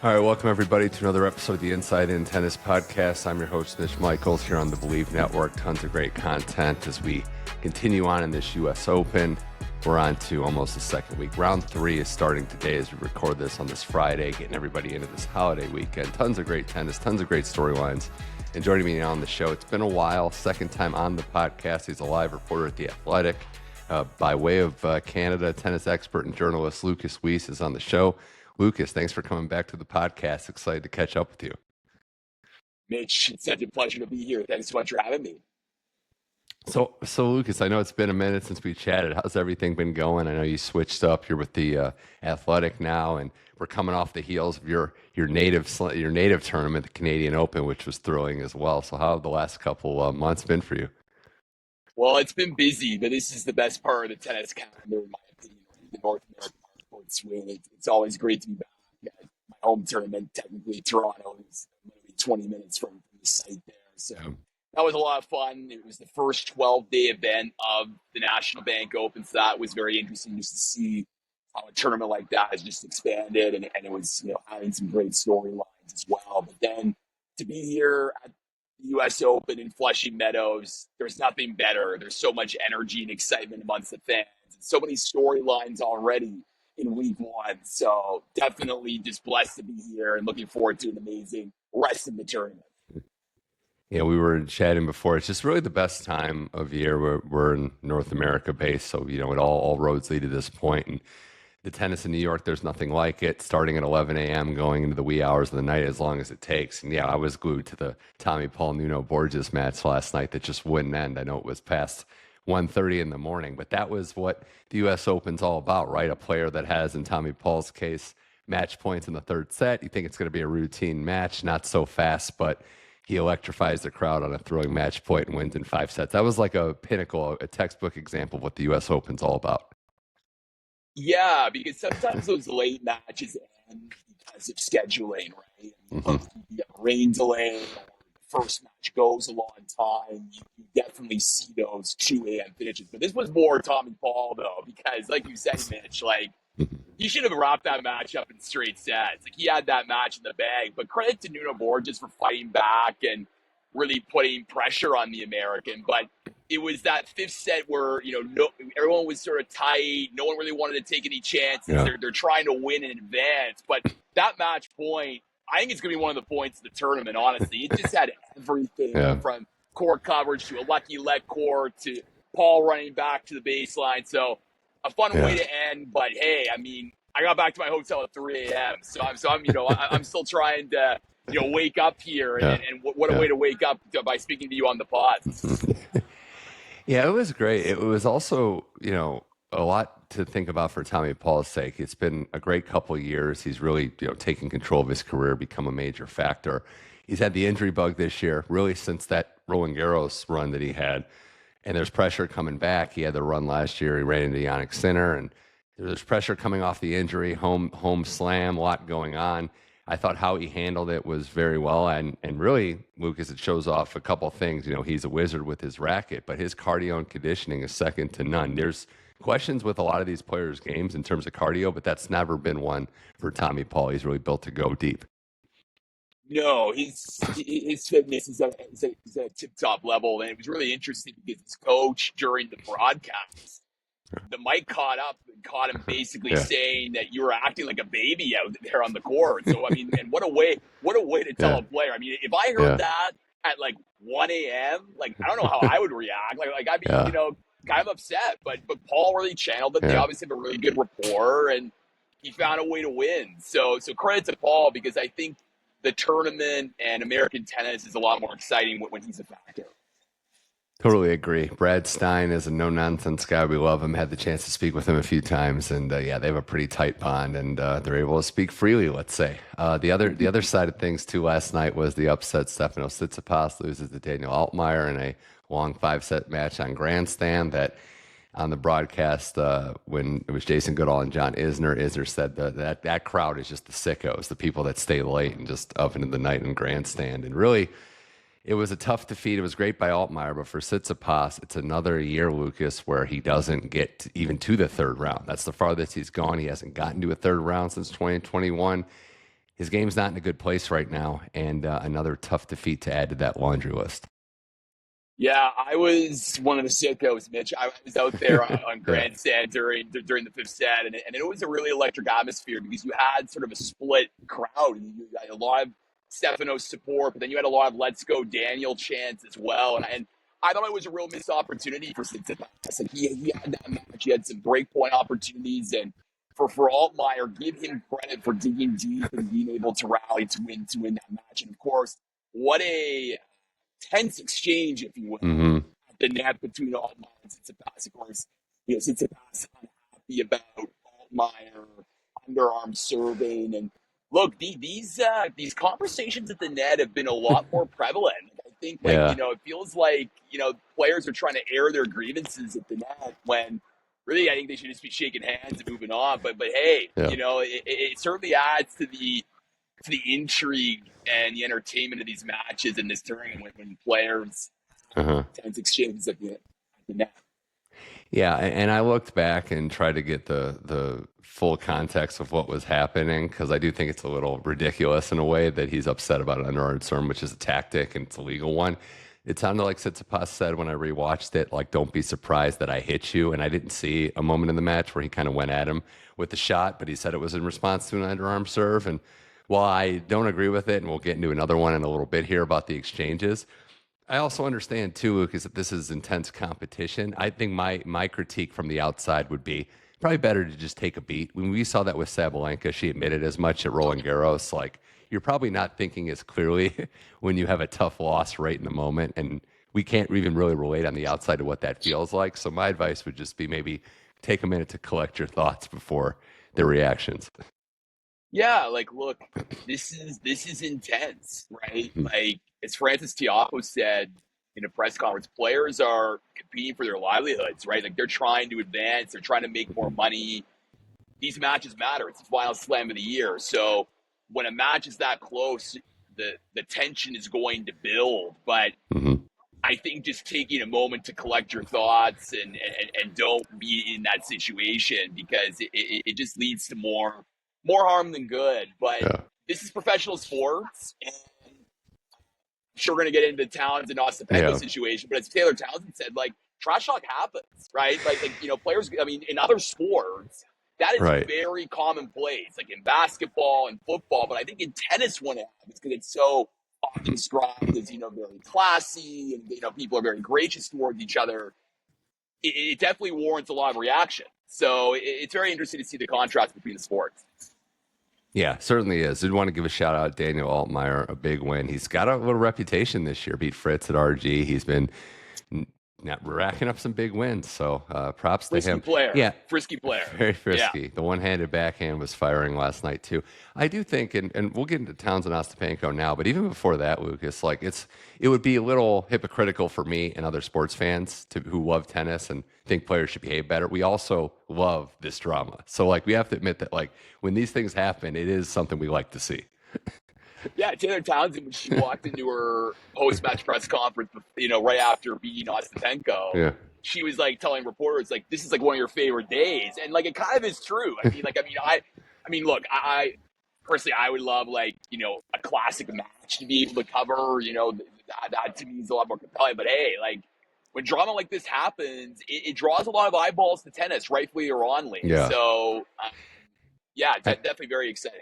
All right, welcome everybody to another episode of the Inside In Tennis Podcast. I'm your host, Mitch Michals, here on the Believe Network. Tons of great content as we continue on in this U.S. Open. We're on to almost the second week. Round 3 is starting today as we record this on this Friday, getting everybody into this holiday weekend. Tons of great tennis, tons of great storylines. And joining me on the show, it's been a while, second time on the podcast. He's a live reporter at The Athletic. By way of Canada, tennis expert and journalist Lukas Weese is on the show. Lukas, thanks for coming back to the podcast. Excited to catch up with you. Mitch, it's such a pleasure to be here. Thanks so much for having me. So Lukas, I know it's been a minute since we chatted. How's everything been going? I know you switched up. You're with the Athletic now, and we're coming off the heels of your native tournament, the Canadian Open, which was thrilling as well. So how have the last couple months been for you? Well, it's been busy, but this is the best part of the tennis calendar, in my opinion. The North American swing. It's always great to be back at my home tournament. Technically, Toronto is maybe 20 minutes from the site there. So that was a lot of fun. It was the first 12-day event of the National Bank Open, so that was very interesting just to see how a tournament like that has just expanded, and it was having some great storylines as well. But then to be here at the U.S. Open in Flushing Meadows, there's nothing better. There's so much energy and excitement amongst the fans, and so many storylines already in week 1. So definitely just blessed to be here and looking forward to an amazing rest of the tournament. Yeah, we were chatting before. It's just really the best time of year. We're in North America based, so it all roads lead to this point. And the tennis in New York, there's nothing like it. Starting at 11 a.m., going into the wee hours of the night, as long as it takes. And yeah, I was glued to the Tommy Paul Nuno Borges match last night that just wouldn't end. I know it was past 1:30 in the morning, but that was what the U.S. Open's all about, right? A player that has, in Tommy Paul's case, match points in the third set. You think it's going to be a routine match, not so fast, but he electrifies the crowd on a thrilling match point and wins in 5 sets. That was like a pinnacle, a textbook example of what the U.S. Open's all about. Yeah, because sometimes those late matches end because of scheduling, right? You get rain delay, or the first match goes a long time. You definitely see those 2 a.m. finishes. But this was more Tommy Paul, though, because like you said, Mitch, he should have wrapped that match up in straight sets. He had that match in the bag. But credit to Nuno Borges for fighting back and really putting pressure on the American. But it was that 5th set where, everyone was sort of tight. No one really wanted to take any chances. Yeah. They're trying to win in advance. But that match point, I think it's going to be one of the points of the tournament, honestly. It just had everything from court coverage to a lucky leg court to Paul running back to the baseline. So a fun way to end. But, hey, I got back to my hotel at 3 a.m. So I'm still trying to, wake up here. And what a way to wake up by speaking to you on the pod. Yeah, it was great. It was also, a lot to think about for Tommy Paul's sake. It's been a great couple of years. He's really, taken control of his career, become a major factor. He's had the injury bug this year, really since that Roland Garros run that he had. And there's pressure coming back. He had the run last year. He ran into Jannik Sinner, and there's pressure coming off the injury, home slam, a lot going on. I thought how he handled it was very well. And really, Lukas, it shows off a couple of things. He's a wizard with his racket, but his cardio and conditioning is second to none. There's questions with a lot of these players' games in terms of cardio, but that's never been one for Tommy Paul. He's really built to go deep. No, his fitness is at a tip-top level, and it was really interesting because his coach during the broadcast, the mic caught him basically saying that you were acting like a baby out there on the court. So and what a way to tell a player. If I heard that at 1 a.m., I don't know how I would react. I'd be kind of upset. But Paul really channeled it. They obviously have a really good rapport, and he found a way to win. So credit to Paul, because I think the tournament and American tennis is a lot more exciting when he's a factor. Totally agree. Brad Stein is a no-nonsense guy. We love him. Had the chance to speak with him a few times, and they have a pretty tight bond, and they're able to speak freely, let's say. The other side of things, too, last night was the upset. Stefanos Tsitsipas loses to Daniel Altmaier in a long 5-set match on grandstand that on the broadcast when it was Jason Goodall and John Isner said that crowd is just the sickos, the people that stay late and just up into the night in grandstand. And really, it was a tough defeat. It was great by Altmaier, but for Tsitsipas, it's another year, Lukas, where he doesn't get even to the third round. That's the farthest he's gone. He hasn't gotten to a third round since 2021. his game's not in a good place right now, and another tough defeat to add to that laundry list. Yeah, I was one of the sickos, Mitch. I was out there on Yeah. grandstand during the fifth set, and it was a really electric atmosphere because you had sort of a split crowd. You had a lot of Stefanos support, but then you had a lot of "Let's Go Daniel" chants as well. And I thought it was a real missed opportunity for Tsitsipas. Like he had that match, he had some breakpoint opportunities, and for Altmaier, give him credit for digging deep and being able to rally to win that match. And of course, what a tense exchange, if you will, Mm-hmm. at the net between Altmaier and Tsitsipas. Of course, Tsitsipas unhappy about Altmaier underarm serving, and look, these conversations at the net have been a lot more prevalent. I think, Yeah. it feels like players are trying to air their grievances at the net when really I think they should just be shaking hands and moving on. But hey, Yeah. it certainly adds to the intrigue and the entertainment of these matches in this tournament when players Uh-huh. tense exchanges at the net. Yeah, and I looked back and tried to get the full context of what was happening, because I do think it's a little ridiculous in a way that he's upset about an underarm serve, which is a tactic and it's a legal one. It sounded like Tsitsipas said when I rewatched it, like, "Don't be surprised that I hit you." And I didn't see a moment in the match where he kind of went at him with the shot, but he said it was in response to an underarm serve. And while I don't agree with it, and we'll get into another one in a little bit here about the exchanges, I also understand too, Lucas, that this is intense competition. I think my critique from the outside would be probably better to just take a beat. When we saw that with Sabalenka, she admitted as much at Roland Garros. Like, you're probably not thinking as clearly when you have a tough loss right in the moment, and we can't even really relate on the outside to what that feels like. So my advice would just be maybe take a minute to collect your thoughts before the reactions. Yeah, look, this is intense, right? Like, as Francis Tiafoe said in a press conference, players are competing for their livelihoods, right? Like, they're trying to advance, they're trying to make more money. These matches matter. It's the final slam of the year. So when a match is that close, the tension is going to build. But Mm-hmm. I think just taking a moment to collect your thoughts and don't be in that situation, because it just leads to more harm than good. But Yeah. this is professional sports, and I'm sure we're going to get into the Townsend and Ostapenko Yeah. situation. But as Taylor Townsend said, trash talk happens, right? Players. I mean, in other sports, that is Right. very commonplace, like in basketball and football. But I think in tennis, when it happens, because it's so often described as very classy, and people are very gracious towards each other, it definitely warrants a lot of reaction. So it's very interesting to see the contrast between the sports. Yeah, certainly is. Did want to give a shout out to Daniel Altmaier, a big win. He's got a little reputation this year. Beat Fritz at RG. He's been racking up some big wins. So props to him. Player. Yeah, frisky player. Very frisky. Yeah. The one-handed backhand was firing last night too. I do think, and we'll get into Townsend and Ostapenko now, but even before that, Lucas, it would be a little hypocritical for me and other sports fans who love tennis and think players should behave better. We also love this drama. So we have to admit that when these things happen, it is something we like to see. Yeah, Taylor Townsend, when she walked into her post-match press conference, right after beating Ostapenko, Yeah. she was telling reporters, this is one of your favorite days, and it kind of is true. Look, I personally, I would love a classic match to be able to cover. That to me is a lot more compelling. But hey, when drama like this happens, it draws a lot of eyeballs to tennis, rightfully or wrongly. Yeah. So, definitely very exciting.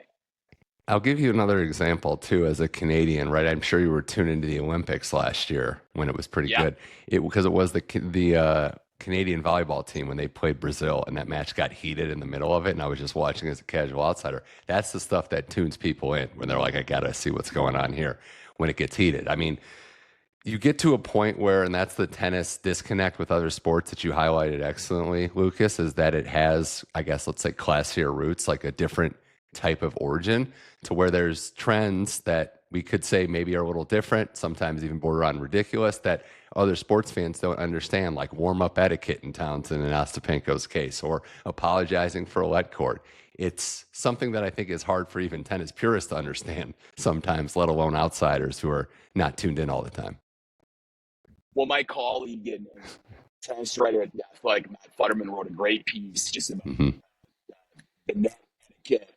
I'll give you another example too, as a Canadian, right? I'm sure you were tuned into the Olympics last year when it was pretty good. Because it was the Canadian volleyball team when they played Brazil, and that match got heated in the middle of it, and I was just watching as a casual outsider. That's the stuff that tunes people in when they're like, "I gotta see what's going on here." When it gets heated, I mean, you get to a point where, and that's the tennis disconnect with other sports that you highlighted excellently, Lucas, is that it has, I guess, let's say, classier roots, like a different type of origin, to where there's trends that we could say maybe are a little different, sometimes even border on ridiculous, that other sports fans don't understand, like warm-up etiquette in Townsend and Ostapenko's case, or apologizing for a let court. It's something that I think is hard for even tennis purists to understand sometimes, let alone outsiders who are not tuned in all the time. Well, my colleague and tennis writer at The Athletic, Matt Futterman, wrote a great piece just about the net etiquette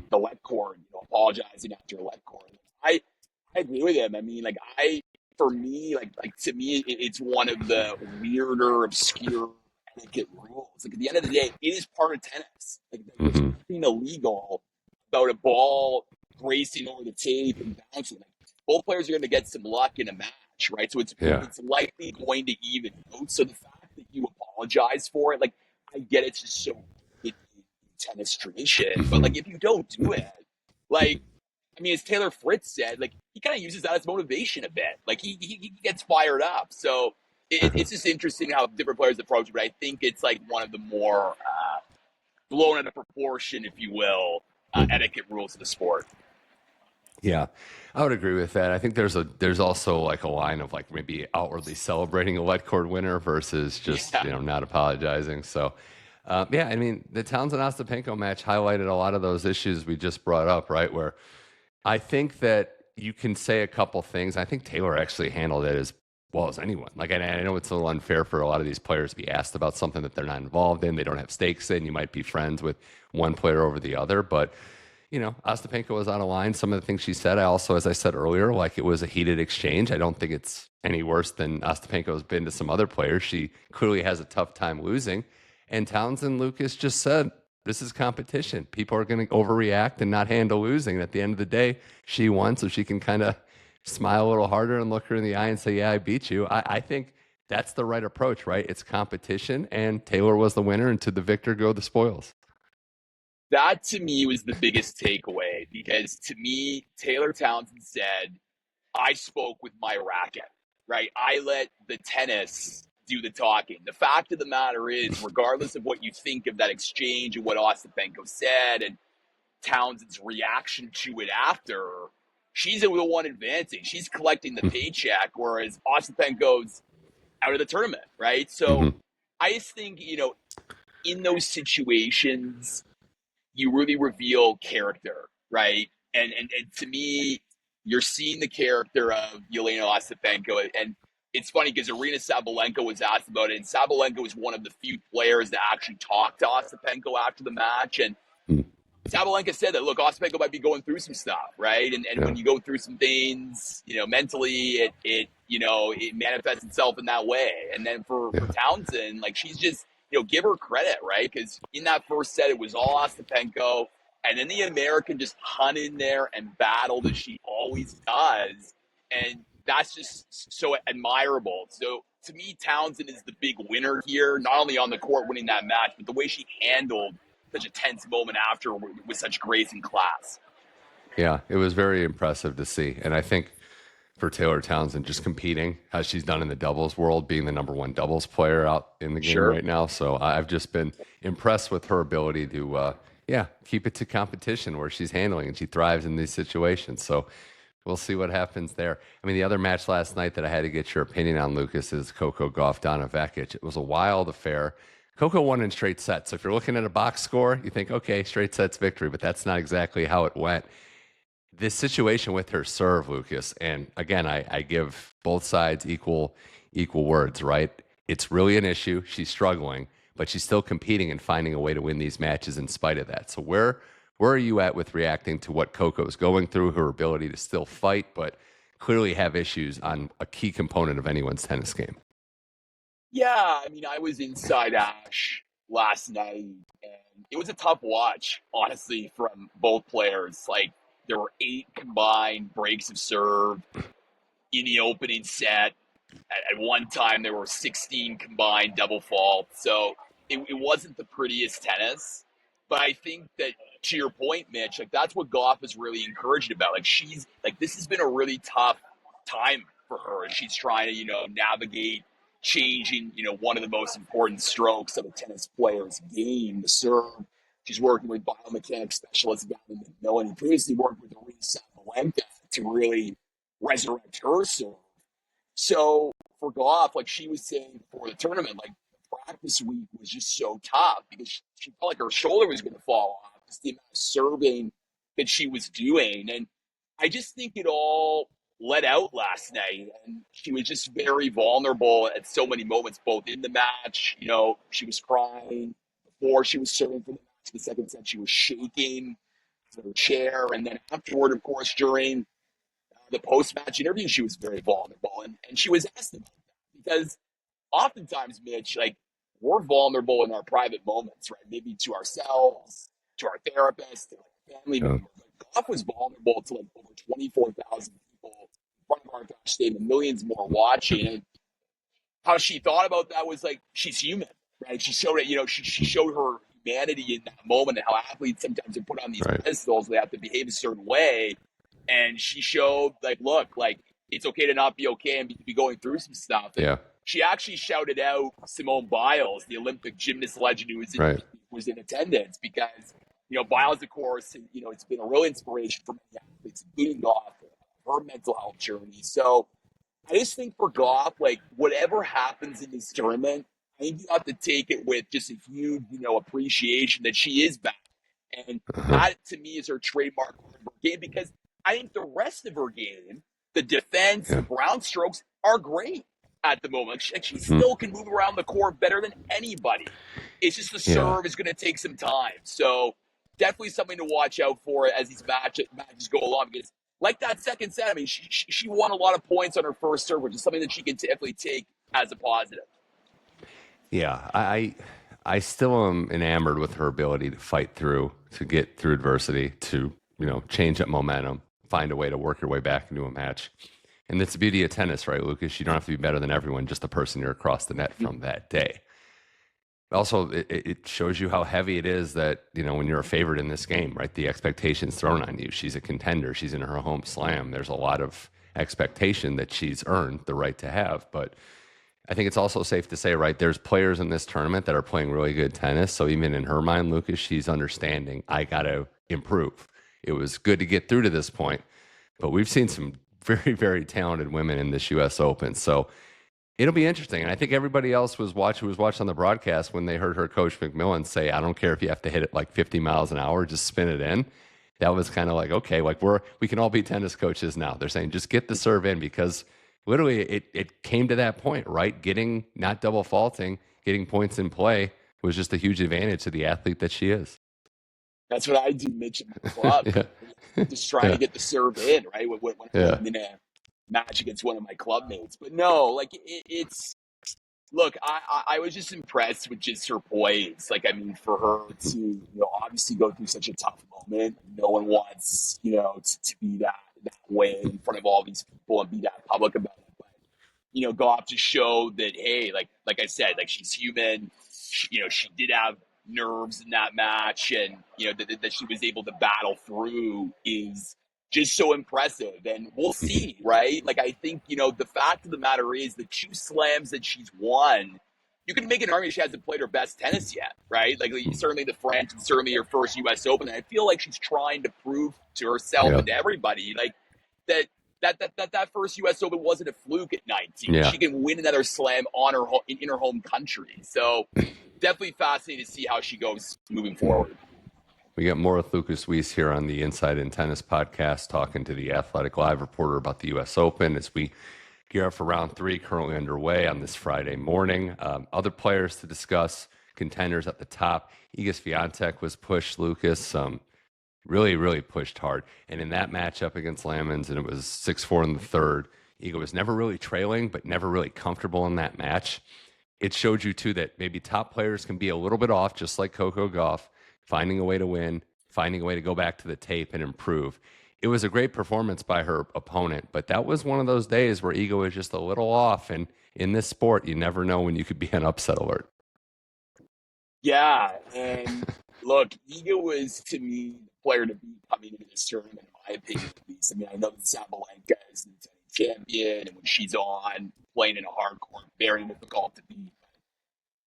the let cord, apologizing after a let cord. I agree with him. I mean, for me, to me, it's one of the weirder, obscure etiquette rules. Like at the end of the day, it is part of tennis. Like there's Hmm. nothing illegal about a ball racing over the tape and bouncing. Like both players are going to get some luck in a match, right? So Yeah. it's likely going to even out. So the fact that you apologize for it, like I get it's just so in tennis tradition, but Hmm. like if you don't do it, like I mean, as Taylor Fritz said, like he kind of uses that as motivation a bit. Like he gets fired up. So it's just interesting how different players approach it. But I think it's like one of the more blown out of proportion, if you will, Hmm. etiquette rules of the sport. Yeah, I would agree with that. I think there's also like a line of like maybe outwardly celebrating a let cord winner versus just Yeah, not apologizing. So, yeah, I mean the Townsend Ostapenko match highlighted a lot of those issues we just brought up, right? Where I think that you can say a couple things. I think Taylor actually handled it as well as anyone. Like, I know it's a little unfair for a lot of these players to be asked about something that they're not involved in. They don't have stakes in. You might be friends with one player over the other, but Ostapenko was out of line. Some of the things she said, I also, as I said earlier, like it was a heated exchange. I don't think it's any worse than Ostapenko's been to some other players. She clearly has a tough time losing. And Townsend Lucas just said, this is competition. People are going to overreact and not handle losing. And at the end of the day, she won, so she can kind of smile a little harder and look her in the eye and say, yeah, I beat you. I think that's the right approach, right? It's competition, and Taylor was the winner, and to the victor go the spoils. that to me was the biggest takeaway because to me, Taylor Townsend said, "I spoke with my racket." Right? I let the tennis do the talking. The fact of the matter is, regardless of what you think of that exchange and what Ostapenko said and Townsend's reaction to it after, she's the one advancing. She's collecting the paycheck, whereas Ostapenko's out of the tournament, right? So Hmm. I just think, in those situations, you really reveal character, right? And to me, you're seeing the character of Jelena Ostapenko. And it's funny because Arina Sabalenka was asked about it, and Sabalenka was one of the few players that actually talked to Ostapenko after the match. And Sabalenka said that, look, Ostapenko might be going through some stuff, right? And Yeah. when you go through some things, mentally, it manifests itself in that way. And then for Yeah. Townsend, like she's just, give her credit, right? Because in that first set, it was all Ostapenko, and then the American just hung in there and battled as she always does, and that's just so admirable. So to me, Townsend is the big winner here, not only on the court winning that match, but the way she handled such a tense moment after with such grace and class. Yeah, it was very impressive to see. And I think for Taylor Townsend, just competing as she's done in the doubles world, being the number one doubles player out in the game Sure. right now. So I've just been impressed with her ability to, yeah, keep it to competition where she's handling and she thrives in these situations. So we'll see what happens there. I mean, the other match last night that I had to get your opinion on, Lucas, is Coco Gauff down Vekic. It was a wild affair. Coco won in straight sets. So if you're looking at a box score, you think, okay, straight sets victory, but that's not exactly how it went. This situation with her serve, Lucas, and again, I give both sides equal words, right? It's really an issue. She's struggling, but she's still competing and finding a way to win these matches in spite of that. So where are you at with reacting to what Coco's going through, her ability to still fight, but clearly have issues on a key component of anyone's tennis game? Yeah, I mean, I was inside Ash last night, and it was a tough watch, honestly, from both players. Like, there were 8 combined breaks of serve in the opening set. At one time, there were 16 combined double faults. So it wasn't the prettiest tennis. But I think that, to your point, Mitch, like that's what Goff is really encouraged about. Like she's like this has been a really tough time for her. She's trying to navigate changing one of the most important strokes of a tennis player's game, the serve. She's working with biomechanics specialists down in McMillan, and previously worked with Arina Sabalenka to really resurrect her serve. So for Goff, like she was saying before the tournament, like the practice week was just so tough because she felt like her shoulder was going to fall off. Just the amount of serving that she was doing, and I just think it all let out last night, and she was just very vulnerable at so many moments, both in the match. She was crying before she was serving for the match. The second set, she was shaking. in her chair. And then afterward, of course, during the post-match interview, she was very vulnerable. And she was asked about that because oftentimes, Mitch, like, we're vulnerable in our private moments, right? Maybe to ourselves, to our therapist, to like family members. Like, Goff was vulnerable to like over 24,000 people in front of our stadium, millions more watching. And how she thought about that was like, she's human, right? She showed it, she showed her humanity in that moment and how athletes sometimes are put on these pedestals. They have to behave a certain way. And she showed, like, look, like, it's okay to not be okay and be going through some stuff. And she actually shouted out Simone Biles, the Olympic gymnast legend who was in attendance, because, Biles, of course, it's been a real inspiration for many athletes, including Goff, her mental health journey. So I just think for Goff, like, whatever happens in this tournament, I think you have to take it with just a huge, appreciation that she is back. And that, to me, is her trademark part of her game, because I think the rest of her game, the defense, the ground strokes, are great at the moment. She still can move around the court better than anybody. It's just the serve is going to take some time. So definitely something to watch out for as these matches go along, because like that second set, I mean, she won a lot of points on her first serve, which is something that she can definitely take as a positive. Yeah, I still am enamored with her ability to fight through, to get through adversity, to change up momentum, find a way to work your way back into a match. And that's the beauty of tennis, right, Lucas? You don't have to be better than everyone, just the person you're across the net from that day. Also, it shows you how heavy it is that, when you're a favorite in this game, right? The expectations thrown on you. She's a contender. She's in her home slam. There's a lot of expectation that she's earned the right to have. But I think it's also safe to say, right, there's players in this tournament that are playing really good tennis. So even in her mind, Lucas, she's understanding, I got to improve. It was good to get through to this point, but we've seen some very, very talented women in this U.S. Open. So it'll be interesting. And I think everybody else who was watching on the broadcast when they heard her coach McMillan say, I don't care if you have to hit it like 50 miles an hour, just spin it in. That was kind of like, okay, like we can all be tennis coaches now. They're saying just get the serve in, because literally it came to that point, right? Getting, not double faulting, getting points in play was just a huge advantage to the athlete that she is. That's what I do, Mitch, in my club. Just trying to get the serve in, right? When I'm in a match against one of my club mates. But no, like, it's, look, I was just impressed with just her poise. Like, I mean, for her to, obviously go through such a tough moment. No one wants, to be that way in front of all these people and be that public about it. But, Goff to show that, hey, like I said, like, she's human. She did have nerves in that match, and that she was able to battle through is just so impressive. And we'll see, right? Like, I think the fact of the matter is the 2 slams that she's won, you can make an argument she hasn't played her best tennis yet, right? Like, certainly the French and certainly her first U.S. Open. And I feel like she's trying to prove to herself and to everybody, like, that first U.S. Open wasn't a fluke at 19. She can win another slam on in her home country. So definitely fascinating to see how she goes moving forward. We got more with Lukas Weese here on the Inside in Tennis podcast, talking to the Athletic Live reporter about the U.S. Open as we gear up for round 3, currently underway on this Friday morning. Other players to discuss, contenders at the top. Iga Swiatek was pushed, Lucas. Really, really pushed hard. And in that matchup against Lamens, and it was 6-4 in the third, Iga was never really trailing, but never really comfortable in that match. It showed you, too, that maybe top players can be a little bit off, just like Coco Gauff, finding a way to win, finding a way to go back to the tape and improve. It was a great performance by her opponent, but that was one of those days where Iga was just a little off. And in this sport, you never know when you could be on upset alert. Yeah, and look, Iga was, to me, the player to beat coming into this tournament, in my opinion, at least. I mean, I know that Sabalenka is the champion, and when she's on, playing in a hard court, very difficult to beat.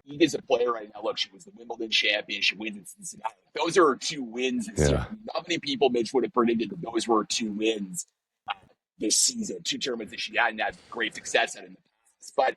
Iga's a player right now. Look, she was the Wimbledon champion. She wins in Cincinnati. Those are her 2 wins this year. Not many people, Mitch, would have predicted that those were her 2 wins this season, 2 tournaments that she hadn't had great success at in the past. But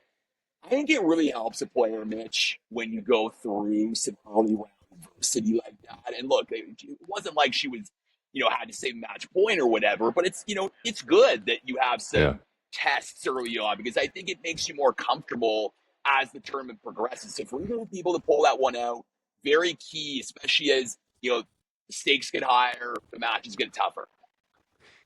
I think it really helps a player, Mitch, when you go through some early round adversity like that. And look, it wasn't like she was, had to save a match point or whatever, but it's, it's good that you have some tests early on, because I think it makes you more comfortable as the tournament progresses. So for people to pull that one out, very key, especially as, the stakes get higher, the matches get tougher.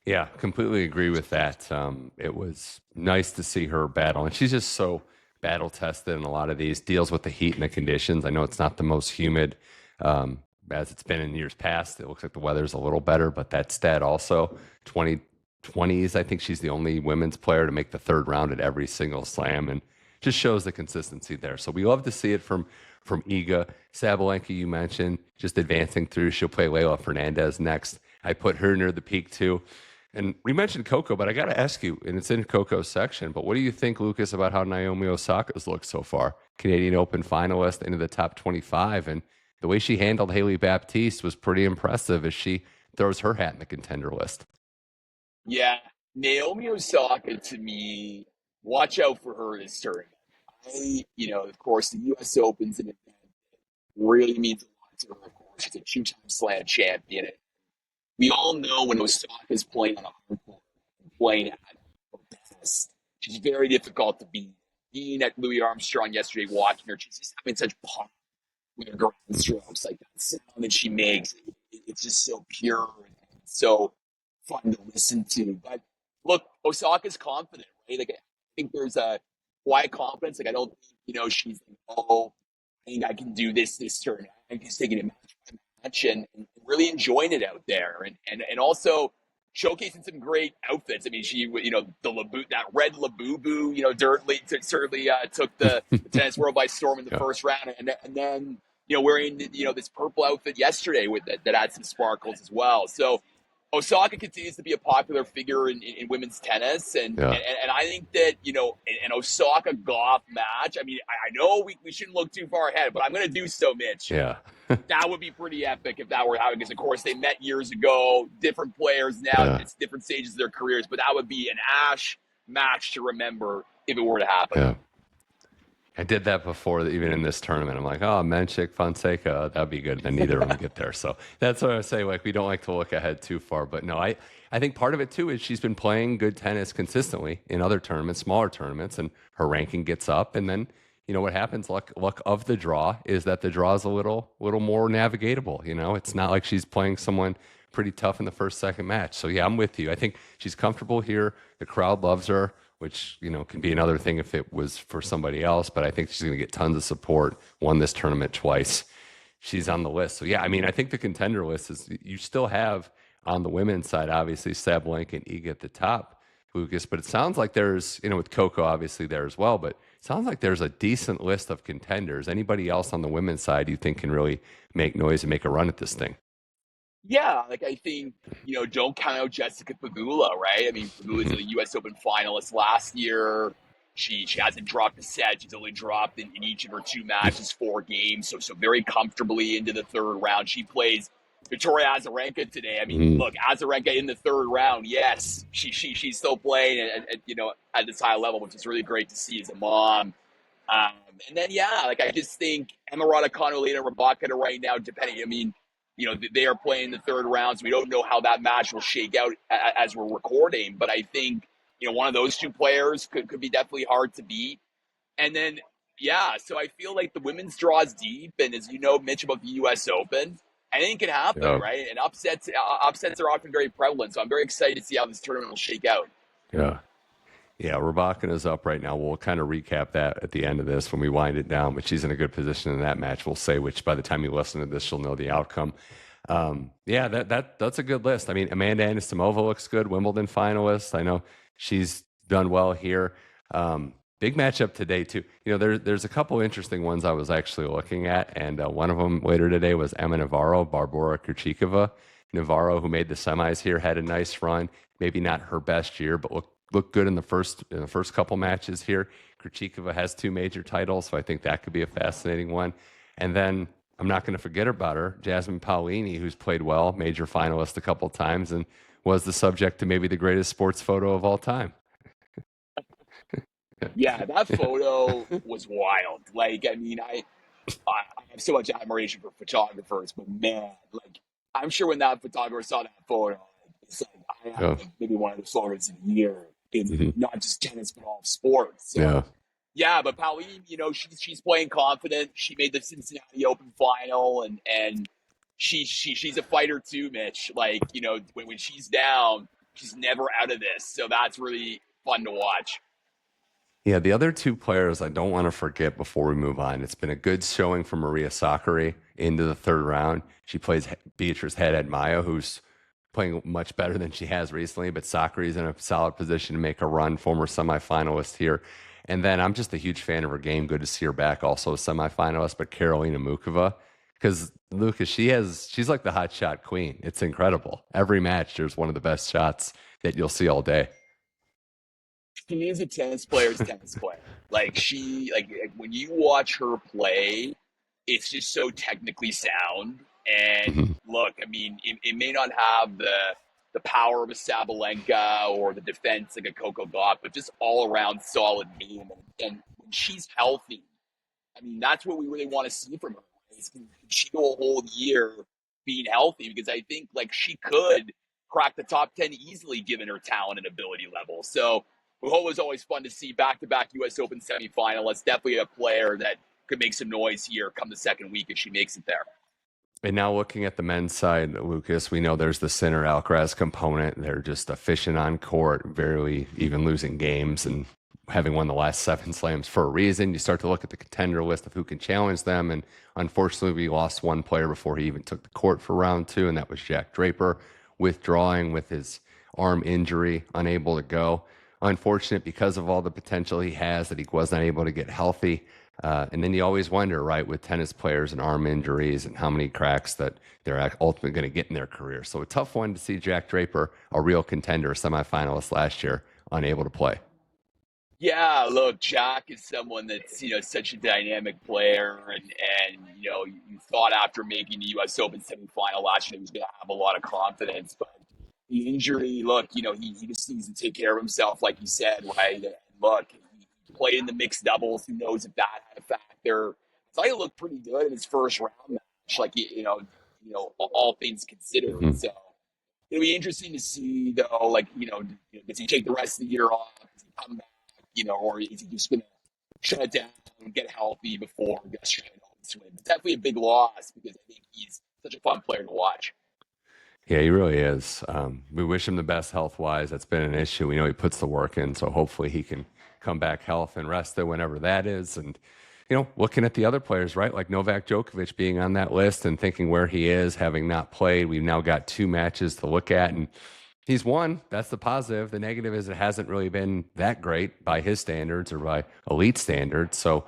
Yeah, completely agree with that. It was nice to see her battle, and she's just so battle tested in a lot of these deals with the heat and the conditions. I know it's not the most humid as it's been in years past. It looks like the weather's a little better, but that stat also 2020s. I think she's the only women's player to make the third round at every single slam, and just shows the consistency there. So we love to see it from Iga Sabalenka. You mentioned just advancing through. She'll play Leylah Fernandez next. I put her near the peak too. And we mentioned Coco, but I got to ask you, and it's in Coco's section, but what do you think, Lucas, about how Naomi Osaka's looked so far? Canadian Open finalist into the top 25. And the way she handled Haley Baptiste was pretty impressive as she throws her hat in the contender list. Yeah, Naomi Osaka, to me, watch out for her this tournament. Of course, the U.S. Open's an event that really means a lot to her. Of course, she's a two-time slam champion. We all know when Osaka's playing on a hard court, playing at her best, she's very difficult to beat. Being at Louis Armstrong yesterday, watching her, she's just having such pop with her ground strokes, like that sound that she makes. It's just so pure and so fun to listen to. But look, Osaka's confident, right? Like I think there's a quiet confidence. Like I don't think she's like, oh, I think I can do this turn. I think she's taking it match by match and really enjoying it out there, and also showcasing some great outfits. I mean, she that red Labubu, certainly took the tennis world by storm in the first round, and then wearing this purple outfit yesterday with that had some sparkles as well. So Osaka continues to be a popular figure in women's tennis, and I think that an Osaka Gauff match. I mean, I know we shouldn't look too far ahead, but I'm going to do so, Mitch. Yeah, that would be pretty epic if that were happening. Because of course they met years ago, different players now, it's different stages of their careers, but that would be an Ash match to remember if it were to happen. Yeah. I did that before, even in this tournament. I'm like, oh, Menchik, Fonseca, that'd be good. And neither of them get there. So that's what I say. Like, we don't like to look ahead too far. But no, I think part of it, too, is she's been playing good tennis consistently in other tournaments, smaller tournaments, and her ranking gets up. And then, what happens, luck of the draw, is that the draw is a little more navigatable. It's not like she's playing someone pretty tough in the first, second match. So, yeah, I'm with you. I think she's comfortable here. The crowd loves her, which, can be another thing if it was for somebody else. But I think she's going to get tons of support. Won this tournament twice. She's on the list. So, yeah, I mean, I think the contender list is, you still have on the women's side, obviously, Sabalenka and Iga at the top, Lucas. But it sounds like there's, with Coco obviously there as well. But it sounds like there's a decent list of contenders. Anybody else on the women's side you think can really make noise and make a run at this thing? Yeah, like I think, don't count out Jessica Pegula, right? I mean, Pegula's a U.S. Open finalist last year. She hasn't dropped a set. She's only dropped in each of her two matches 4 games, so very comfortably into the third round. She plays Victoria Azarenka today. I mean, look, Azarenka in the third round, yes, she's still playing at this high level, which is really great to see as a mom. And then, I just think Emma Raducanu, Elena Rybakina right now, they are playing the third round, so we don't know how that match will shake out as we're recording. But I think, one of those two players could be definitely hard to beat. And then, so I feel like the women's draw is deep. And as you know, Mitch, about the U.S. Open, anything can happen, right? And upsets are often very prevalent. So I'm very excited to see how this tournament will shake out. Yeah. Yeah, Rybakina is up right now. We'll kind of recap that at the end of this when we wind it down, but she's in a good position in that match, we'll say, which by the time you listen to this, you'll know the outcome. That's a good list. I mean, Amanda Anisimova looks good, Wimbledon finalist. I know she's done well here. Big matchup today, too. There's a couple interesting ones I was actually looking at, and one of them later today was Emma Navarro, Barbora Krejcikova. Navarro, who made the semis here, had a nice run. Maybe not her best year, but looked good in the first couple matches here. Krejcikova has 2 major titles, so I think that could be a fascinating one. And then I'm not going to forget about her, Jasmine Paolini, who's played well, major finalist a couple times, and was the subject to maybe the greatest sports photo of all time. Yeah, that photo was wild. Like, I mean, I have so much admiration for photographers, but man, like, I'm sure when that photographer saw that photo, it's like, I have maybe one of the photos of the year in not just tennis, but all of sports. So, but Paolini, she's playing confident. She made the Cincinnati Open final, and she's a fighter too, Mitch. Like, when she's down, she's never out of this. So that's really fun to watch. Yeah, the other two players I don't want to forget before we move on. It's been a good showing for Maria Sakkari into the third round. She plays Beatrice Head Maya, who's playing much better than she has recently, but Sakkari's in a solid position to make a run, former semifinalist here. And then I'm just a huge fan of her game. Good to see her back, also a semifinalist, but Karolina Muchova. Because Lucas, she's like the hot shot queen. It's incredible. Every match, there's one of the best shots that you'll see all day. She is a tennis player's tennis player. Like when you watch her play, it's just so technically sound. And Mhm. look, I mean, it may not have the power of a Sabalenka or the defense like a Coco Gauff, but just all around solid game. And when she's healthy, I mean, that's what we really want to see from her. Can she go a whole year being healthy? Because I think like she could crack the top 10 easily given her talent and ability level. So Muhova was always fun to see. Back-to-back U.S. Open semifinalists. Definitely a player that could make some noise here come the second week if she makes it there. And now looking at the men's side, Lucas, we know there's the Sinner Alcaraz component. They're just efficient on court, barely even losing games and having won the last seven slams for a reason. You start to look at the contender list of who can challenge them. And unfortunately, we lost one player before he even took the court for round two, and that was Jack Draper, withdrawing with his arm injury, unable to go. Unfortunate because of all the potential he has that he was not able to get healthy. And then you always wonder, right, with tennis players and arm injuries and how many cracks that they're ultimately going to get in their career. So a tough one to see Jack Draper, a real contender, semifinalist last year, unable to play. Yeah, look, Jack is someone that's such a dynamic player, and you thought after making the U.S. Open semifinal last year he was going to have a lot of confidence, but the injury, look, he just needs to take care of himself, like you said, right? And look, he played in the mixed doubles. Who knows if that had a factor? I thought he looked pretty good in his first round match, like all things considered. Mhm. So it'll be interesting to see, though, like does he take the rest of the year off? Does he come back? Or is he just going to shut it down and get healthy before yesterday? But definitely a big loss because I think he's such a fun player to watch. Yeah, he really is. We wish him the best health wise. That's been an issue. We know he puts the work in, so hopefully he can come back health and rested whenever that is. And looking at the other players, right, like Novak Djokovic being on that list and thinking where he is, having not played, we've now got two matches to look at, and he's won. That's the positive. The negative is it hasn't really been that great by his standards or by elite standards. So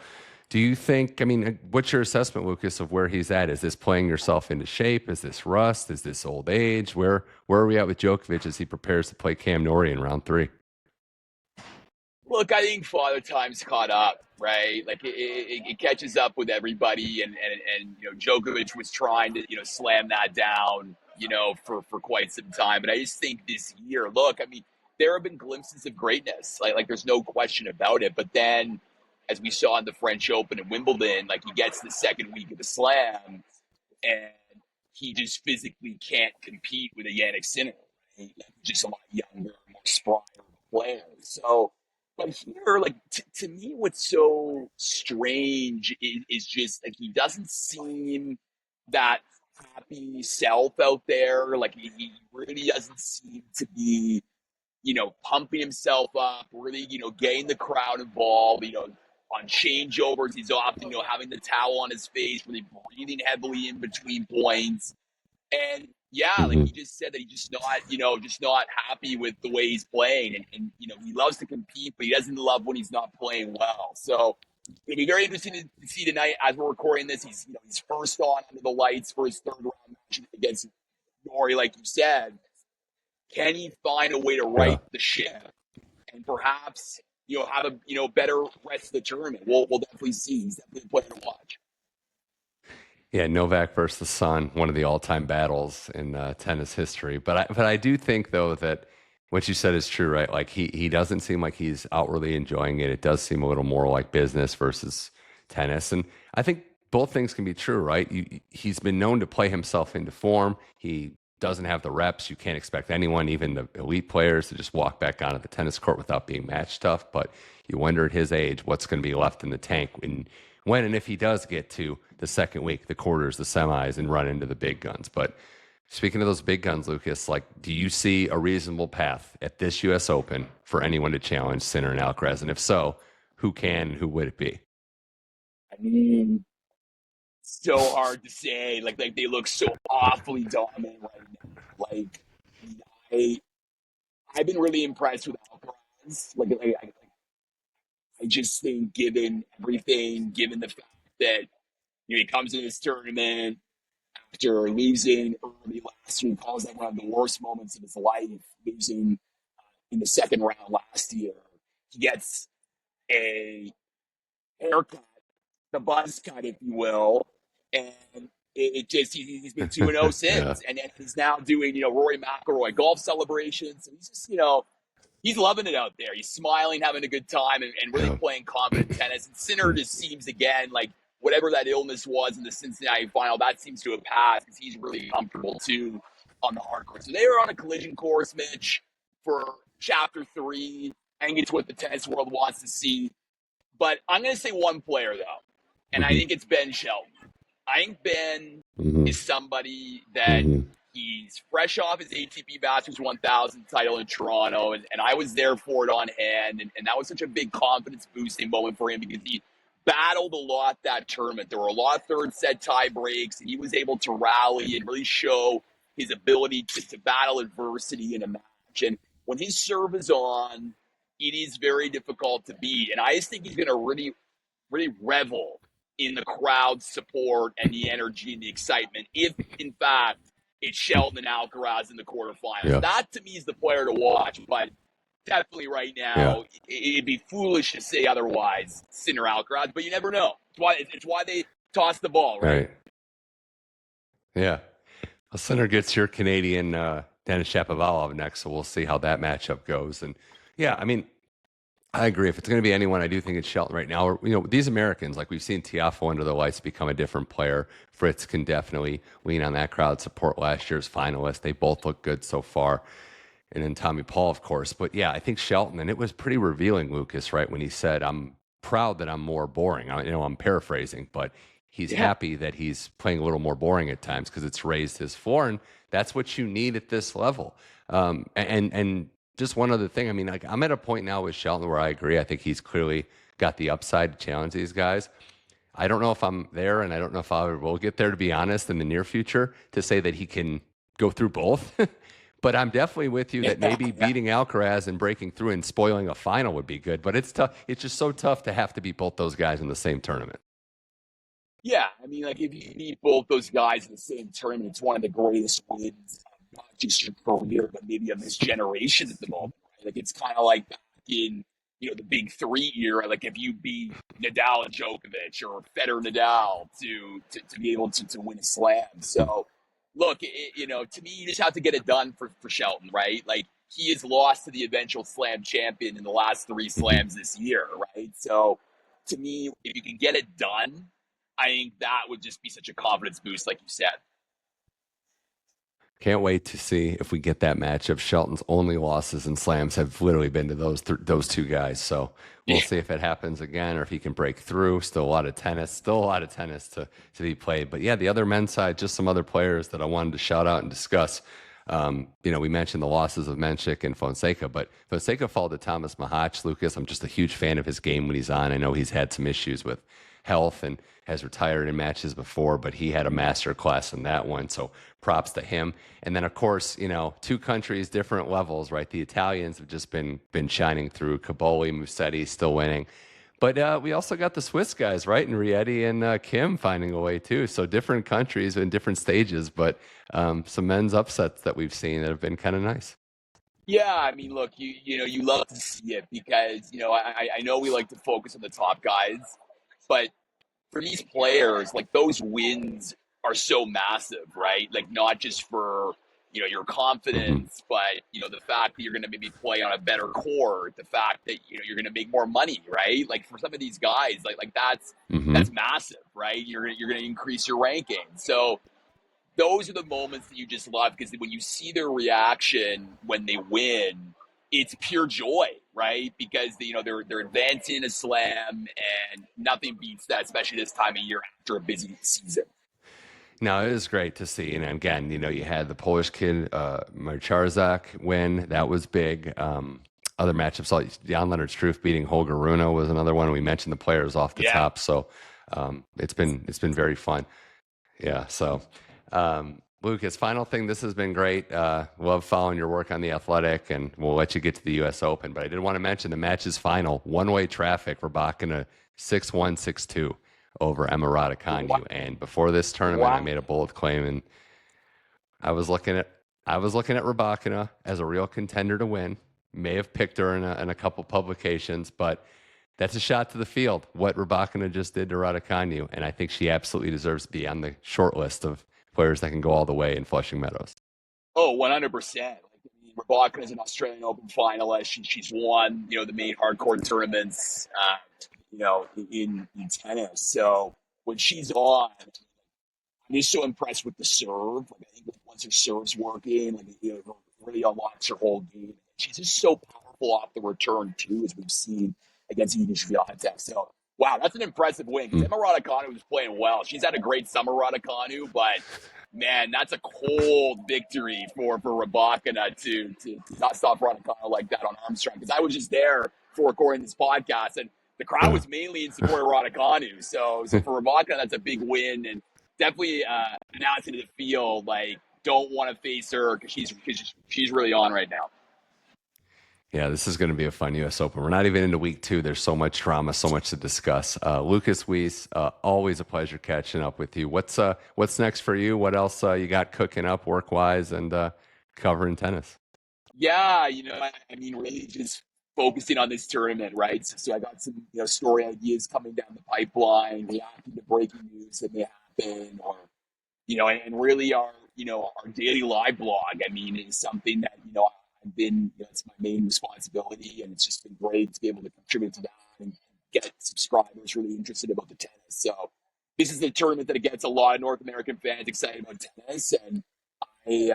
do you think, I mean, what's your assessment, Lucas, of where he's at? Is this playing yourself into shape? Is this rust? Is this old age? Where are we at with Djokovic as he prepares to play Cam Norrie in round three? Look, I think Father Time's caught up, right? Like it catches up with everybody, and Djokovic was trying to slam that down, for quite some time. But I just think this year, look, I mean, there have been glimpses of greatness, like there's no question about it. But then, as we saw in the French Open and Wimbledon, like he gets the second week of the Slam, and he just physically can't compete with a Jannik Sinner, right? Like, just a lot younger, more spry player. So. But here, like to me, what's so strange is just like he doesn't seem that happy self out there. Like he really doesn't seem to be, pumping himself up, really, getting the crowd involved. On changeovers, he's often, having the towel on his face, really breathing heavily in between points. And yeah, like Hmm. he just said that he's just not happy with the way he's playing, and he loves to compete, but he doesn't love when he's not playing well. So it'll be very interesting to see tonight as we're recording this. He's first on under the lights for his third round match against Norrie, like you said. Can he find a way to Yeah. right the ship and perhaps have a better rest of the tournament? We'll definitely see. He's definitely a player to watch. Yeah, Novak versus the Sun, one of the all-time battles in tennis history. But I do think though that what you said is true, right? Like he doesn't seem like he's outwardly enjoying it. It does seem a little more like business versus tennis, and I think both things can be true, right? He's been known to play himself into form. He doesn't have the reps. You can't expect anyone, even the elite players, to just walk back onto the tennis court without being match tough. But you wonder at his age what's going to be left in the tank when and if he does get to the second week, the quarters, the semis, and run into the big guns. But speaking of those big guns, Lucas, like, do you see a reasonable path at this U.S. Open for anyone to challenge Sinner and Alcaraz? And if so, who can, who would it be? I mean, so hard to say. Like they look so awfully dominant right now. Like I, I've been really impressed with Alcaraz. I just think, given everything, given the fact that he comes into this tournament after losing early last year, calls that one of the worst moments of his life, losing in the second round last year. He gets a haircut, the buzz cut, if you will, and it just he's been 2-0 Yeah. since, and he's now doing Rory McIlroy golf celebrations, and he's just he's loving it out there. He's smiling, having a good time, and really Yeah. playing confident tennis. And Sinner just seems, again, like whatever that illness was in the Cincinnati final, that seems to have passed because he's really comfortable too on the hard course. So they are on a collision course, Mitch, for Chapter 3. I think it's what the tennis world wants to see. But I'm going to say one player, though, and I Mm-hmm. think it's Ben Shelton. I think Ben Mm-hmm. is somebody that Mm-hmm. he's fresh off his ATP Masters 1000 title in Toronto, and I was there for it on hand, and that was such a big confidence-boosting moment for him because he battled a lot that tournament. There were a lot of third-set tie breaks, and he was able to rally and really show his ability to battle adversity in a match. And when his serve is on, it is very difficult to beat. And I just think he's going to really, really revel in the crowd support and the energy and the excitement if, in fact, it's Shelton and Alcaraz in the quarterfinals. Yeah. That, to me, is the player to watch. But definitely right Yeah. now, it'd be foolish to say otherwise, Sinner Alcaraz. But you never know. It's why they toss the ball, right? Right. Yeah. Well, Sinner gets your Canadian Denis Shapovalov next, so we'll see how that matchup goes. And yeah, I mean, I agree. If it's going to be anyone, I do think it's Shelton right now. These Americans, like we've seen Tiafoe under the lights become a different player. Fritz can definitely lean on that crowd support. Last year's finalist, they both look good so far. And then Tommy Paul, of course. But yeah, I think Shelton, and it was pretty revealing, Lucas, right, when he said, "I'm proud that I'm more boring." I'm paraphrasing, but he's Yeah. happy that he's playing a little more boring at times because it's raised his floor, and that's what you need at this level. And just one other thing. I mean, like, I'm at a point now with Shelton where I agree. I think he's clearly got the upside to challenge these guys. I don't know if I'm there, and I don't know if I ever will get there, to be honest, in the near future, to say that he can go through both. But I'm definitely with you that maybe beating Alcaraz and breaking through and spoiling a final would be good. But it's tough. It's just so tough to have to beat both those guys in the same tournament. Yeah, I mean, like if you beat both those guys in the same tournament, it's one of the greatest wins, not just your career, but maybe of this generation at the moment. Right? Like it's kind of like back in the big three era. Like if you beat Nadal and Djokovic or Federer Nadal to be able to win a slam. So look, to me, you just have to get it done for Shelton, right? Like he has lost to the eventual slam champion in the last three slams this year, right? So to me, if you can get it done, I think that would just be such a confidence boost, like you said. Can't wait to see if we get that matchup. Shelton's only losses in slams have literally been to those two guys. So we'll see if it happens again or if he can break through. Still a lot of tennis to be played. But yeah, the other men's side, just some other players that I wanted to shout out and discuss. We mentioned the losses of Menchik and Fonseca, but Fonseca fell to Thomas Mahac. Lucas, I'm just a huge fan of his game when he's on. I know he's had some issues with health and has retired in matches before, but he had a master class in that one. So props to him. And then, of course, two countries, different levels, right? The Italians have just been shining through. Caboli, Musetti still winning. But we also got the Swiss guys, right? And Rietti and Kim finding a way too. So different countries in different stages, but some men's upsets that we've seen that have been kind of nice. Yeah, I mean, look, you love to see it because I know we like to focus on the top guys, but for these players, like those wins are so massive, right? Like not just for your Mm-hmm. confidence, but the fact that you're going to maybe play on a better court, the fact that you're going to make more money, right? Like for some of these guys, like Mm-hmm. that's massive, right? You're going to increase your ranking. So those are the moments that you just love because when you see their reaction when they win, it's pure joy, right? Because they're advancing a slam, and nothing beats that, especially this time of year after a busy season. No, it was great to see. And again, you had the Polish kid, Marcharzak, win. That was big. Other matchups, like Jan Leonard Struff beating Holger Rune was another one. We mentioned the players off the top. So it's been very fun. Yeah. So, Lucas, final thing, this has been great. Love following your work on The Athletic, and we'll let you get to the U.S. Open. But I did want to mention the match's final, one-way traffic, Rybakina 6-1, 6-2 over Emma Raducanu. And before this tournament, I made a bold claim, and I was looking at Rybakina as a real contender to win. May have picked her in a couple publications, but that's a shot to the field, what Rybakina just did to Raducanu. And I think she absolutely deserves to be on the short list of players that can go all the way in Flushing Meadows. Oh, 100%. Rybakina is an Australian Open finalist. She's won, the main hardcore tournaments, in tennis. So when she's on, I'm just so impressed with the serve. I think once her serve's working, it really unlocks her whole game. She's just so powerful off the return too, as we've seen against Iga Swiatek. So, wow, that's an impressive win. Because Emma Raducanu was playing well. She's had a great summer, Raducanu, but man, that's a cold victory for Rybakina to not stop Raducanu like that on Armstrong. Because I was just there for recording this podcast, and the crowd was mainly in support of Raducanu. So for Rybakina, that's a big win, and definitely announcing to the field, don't want to face her because she's really on right now. Yeah, this is going to be a fun U.S. Open. We're not even into week 2. There's so much drama, so much to discuss. Lukas Weese, always a pleasure catching up with you. What's next for you? What else you got cooking up work-wise and covering tennis? Yeah, really just focusing on this tournament, right? So I got some story ideas coming down the pipeline, reacting to breaking news that may happen, or and really our daily live blog. Is something that it's my main responsibility, and it's just been great to be able to contribute to that and get subscribers really interested about the tennis. So this is the tournament that gets a lot of North American fans excited about tennis, and I'm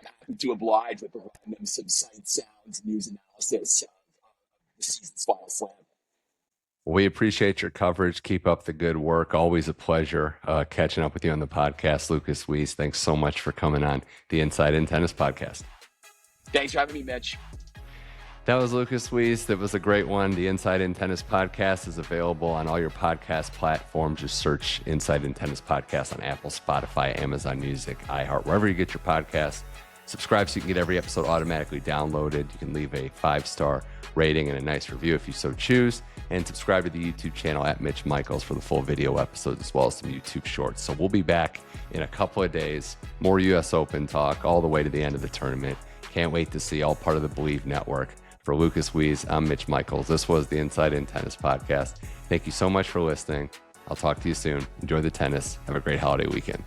happy to oblige with providing them some sight, sounds, news analysis of the season's final slam. We appreciate your coverage. Keep up the good work. Always a pleasure catching up with you on the podcast. Lukas Weese, thanks so much for coming on the Inside In Tennis podcast. Thanks for having me, Mitch. That was Lukas Weese. That was a great one. The Inside In Tennis podcast is available on all your podcast platforms. Just search Inside In Tennis podcast on Apple, Spotify, Amazon Music, iHeart, wherever you get your podcasts. Subscribe so you can get every episode automatically downloaded. You can leave a 5-star rating and a nice review if you so choose. And subscribe to the YouTube channel at Mitch Michals for the full video episodes, as well as some YouTube shorts. So we'll be back in a couple of days. More U.S. Open talk all the way to the end of the tournament. Can't wait to see all part of the Believe Network. For Lukas Weese, I'm Mitch Michals. This was the Inside In Tennis podcast. Thank you so much for listening. I'll talk to you soon. Enjoy the tennis. Have a great holiday weekend.